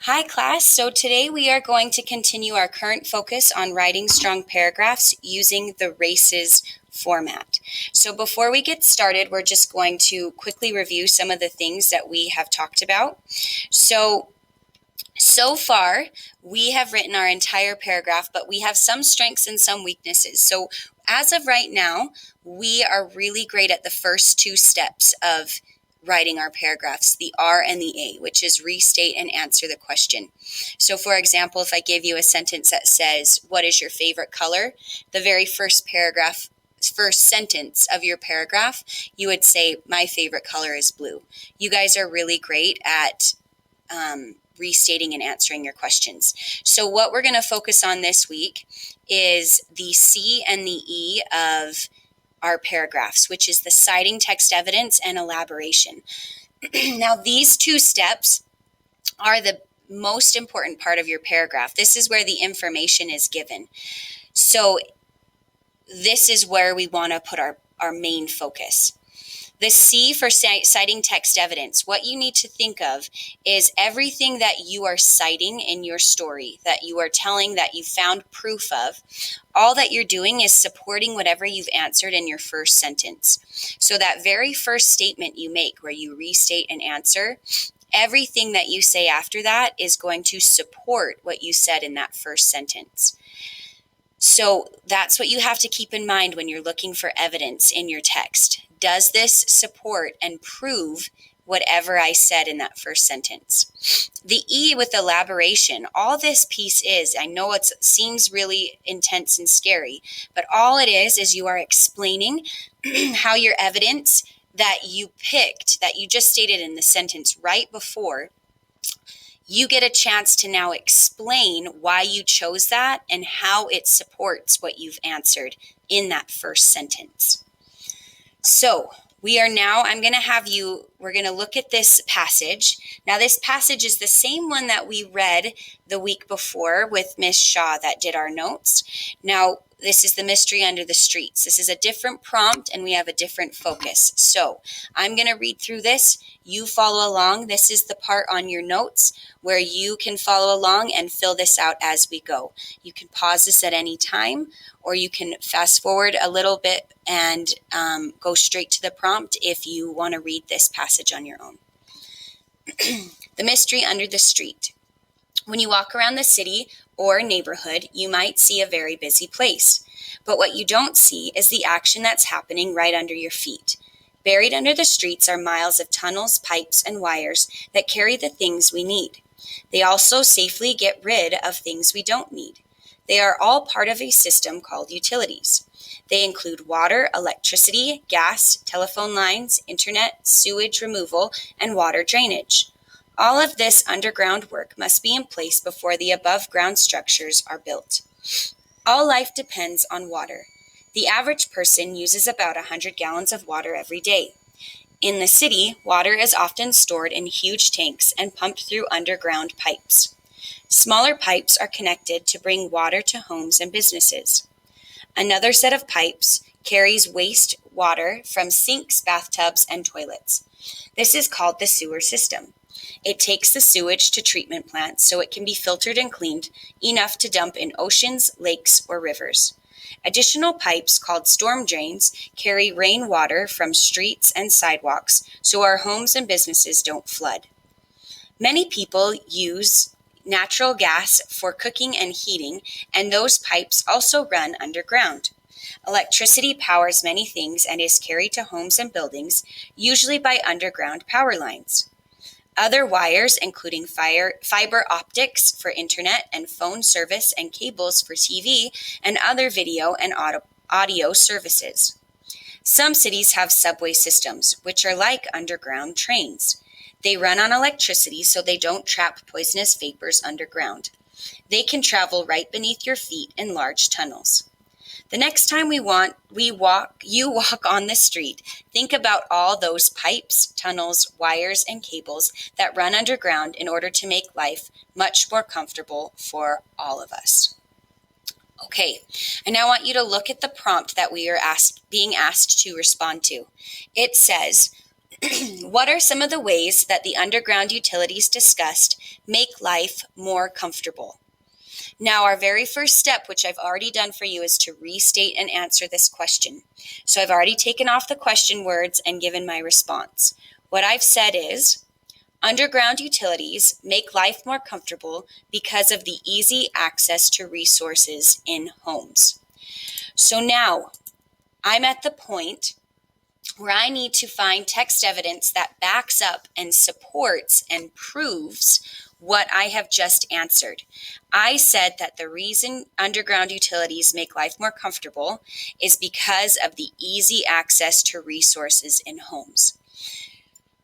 Hi class, so today we are going to continue our current focus on writing strong paragraphs using the RACES format. So before we get started, we're just going to quickly review some of the things that we have talked about. So far, we have written our entire paragraph, but we have some strengths and some weaknesses. So as of right now, we are really great at the first two steps of writing our paragraphs, the R and the A, which is restate and answer the question. So for example, if I give you a sentence that says, "What is your favorite color?" the very first sentence of your paragraph, you would say, "My favorite color is blue." You guys are really great at restating and answering your questions. So what we're going to focus on this week is the C and the E of our paragraphs, which is the citing, text evidence, and elaboration. Now, these two steps are the most important part of your paragraph. This is where the information is given. So this is where we want to put our main focus. The C for citing text evidence, what you need to think of is everything that you are citing in your story, that you are telling, that you found proof of. All that you're doing is supporting whatever you've answered in your first sentence. So that very first statement you make where you restate and answer, everything that you say after that is going to support what you said in that first sentence. So that's what you have to keep in mind when you're looking for evidence in your text. Does this support and prove whatever I said in that first sentence? The E with elaboration, all this piece is, I know it seems really intense and scary, but all it is you are explaining how your evidence that you picked, that you just stated in the sentence right before, you get a chance to now explain why you chose that and how it supports what you've answered in that first sentence. So we're going to look at this passage. Now this passage is the same one that we read the week before with Miss Shaw that did our notes. Now this is the mystery under the streets. This is a different prompt and we have a different focus. So I'm going to read through this. You follow along. This is the part on your notes where you can follow along and fill this out as we go. You can pause this at any time, or you can fast forward a little bit and go straight to the prompt if you want to read this passage on your own. The mystery under the street. When you walk around the city or neighborhood, you might see a very busy place. But what you don't see is the action that's happening right under your feet. Buried under the streets are miles of tunnels, pipes, and wires that carry the things we need. They also safely get rid of things we don't need. They are all part of a system called utilities. They include water, electricity, gas, telephone lines, internet, sewage removal, and water drainage. All of this underground work must be in place before the above-ground structures are built. All life depends on water. The average person uses about 100 gallons of water every day. In the city, water is often stored in huge tanks and pumped through underground pipes. Smaller pipes are connected to bring water to homes and businesses. Another set of pipes carries waste water from sinks, bathtubs, and toilets. This is called the sewer system. It takes the sewage to treatment plants so it can be filtered and cleaned enough to dump in oceans, lakes, or rivers. Additional pipes called storm drains carry rainwater from streets and sidewalks so our homes and businesses don't flood. Many people use natural gas for cooking and heating, and those pipes also run underground. Electricity powers many things and is carried to homes and buildings, usually by underground power lines. Other wires, including fiber optics for internet and phone service and cables for TV and other video and audio services. Some cities have subway systems, which are like underground trains. They run on electricity so they don't trap poisonous vapors underground. They can travel right beneath your feet in large tunnels. The next time you walk on the street, think about all those pipes, tunnels, wires, and cables that run underground in order to make life much more comfortable for all of us. Okay, I now want you to look at the prompt that we are being asked to respond to. It says, What are some of the ways that the underground utilities discussed make life more comfortable? Now, our very first step, which I've already done for you, is to restate and answer this question. So I've already taken off the question words and given my response. What I've said is, underground utilities make life more comfortable because of the easy access to resources in homes. So now I'm at the point where I need to find text evidence that backs up and supports and proves what I have just answered. I said that the reason underground utilities make life more comfortable is because of the easy access to resources in homes.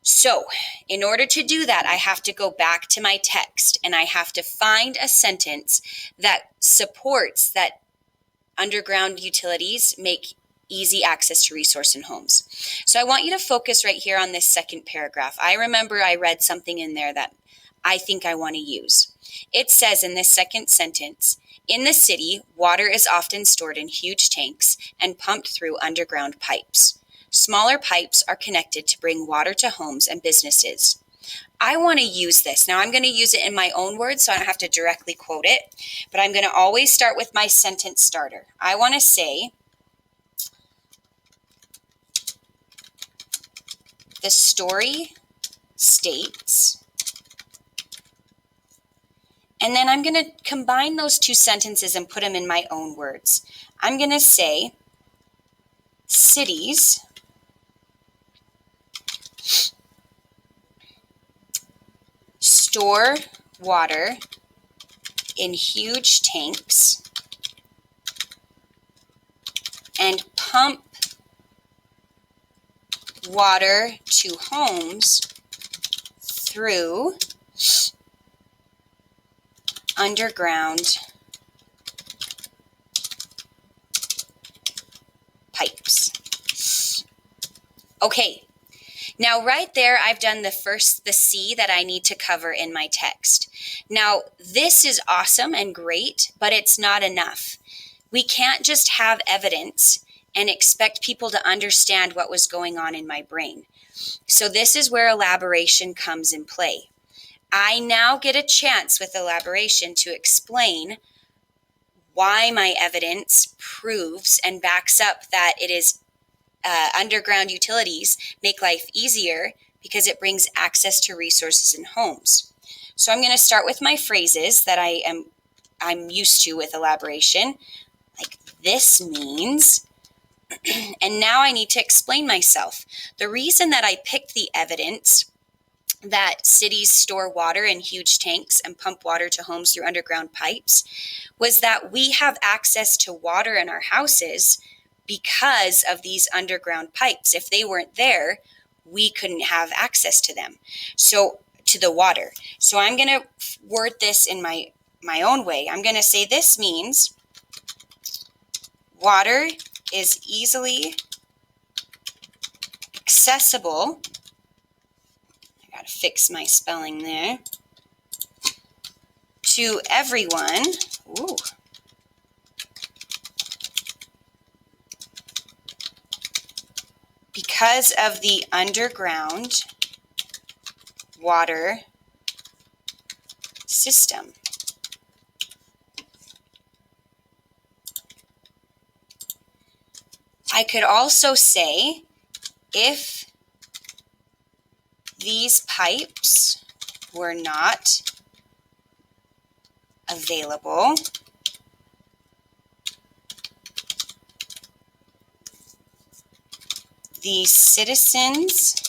So, in order to do that, I have to go back to my text and I have to find a sentence that supports that underground utilities make easy access to resource in homes. So I want you to focus right here on this second paragraph. I remember I read something in there that I think I want to use. It says in this second sentence, in the city, water is often stored in huge tanks and pumped through underground pipes. Smaller pipes are connected to bring water to homes and businesses. I want to use this. Now I'm going to use it in my own words so I don't have to directly quote it, but I'm going to always start with my sentence starter. I want to say, the story states, and then I'm going to combine those two sentences and put them in my own words. I'm going to say, cities store water in huge tanks and pump water to homes through underground pipes. Okay, now right there I've done the C that I need to cover in my text. Now this is awesome and great, but it's not enough. We can't just have evidence and expect people to understand what was going on in my brain. So this is where elaboration comes in play. I now get a chance with elaboration to explain why my evidence proves and backs up that it is underground utilities make life easier because it brings access to resources in homes. So I'm going to start with my phrases that I'm used to with elaboration. Like, this means, and now I need to explain myself. The reason that I picked the evidence that cities store water in huge tanks and pump water to homes through underground pipes was that we have access to water in our houses because of these underground pipes. If they weren't there, we couldn't have access to them. So, to the water. So I'm going to word this in my own way. I'm going to say this means water is easily accessible. I got to fix my spelling there. To everyone. Ooh. Because of the underground water system. I could also say, if these pipes were not available, the citizens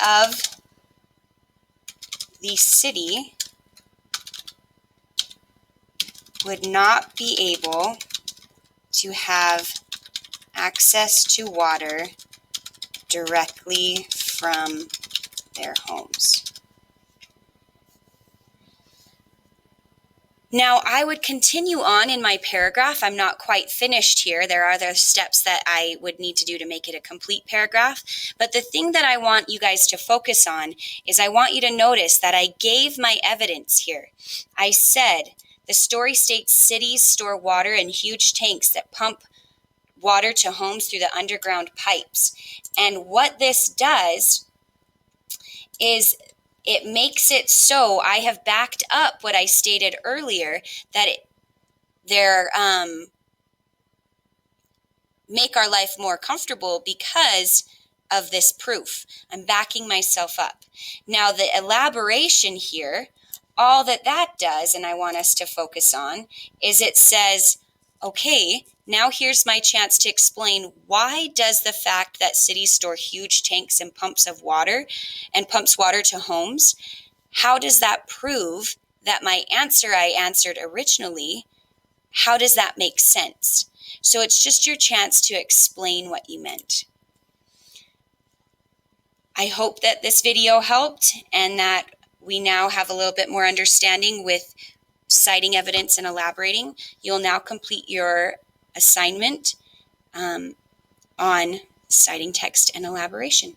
of the city would not be able to have access to water directly from their homes. Now, I would continue on in my paragraph. I'm not quite finished here. There are other steps that I would need to do to make it a complete paragraph. But the thing that I want you guys to focus on is I want you to notice that I gave my evidence here. I said The story states cities store water in huge tanks that pump water to homes through the underground pipes. And what this does is it makes it so, I have backed up what I stated earlier, that they're make our life more comfortable because of this proof. I'm backing myself up. Now, the elaboration here, all that does, and I want us to focus on, is it says, okay, now here's my chance to explain, why does the fact that cities store huge tanks and pumps water to homes, how does that prove that my answer I answered originally, how does that make sense? So it's just your chance to explain what you meant. I hope that this video helped and that we now have a little bit more understanding with citing evidence and elaborating. You'll now complete your assignment on citing text and elaboration.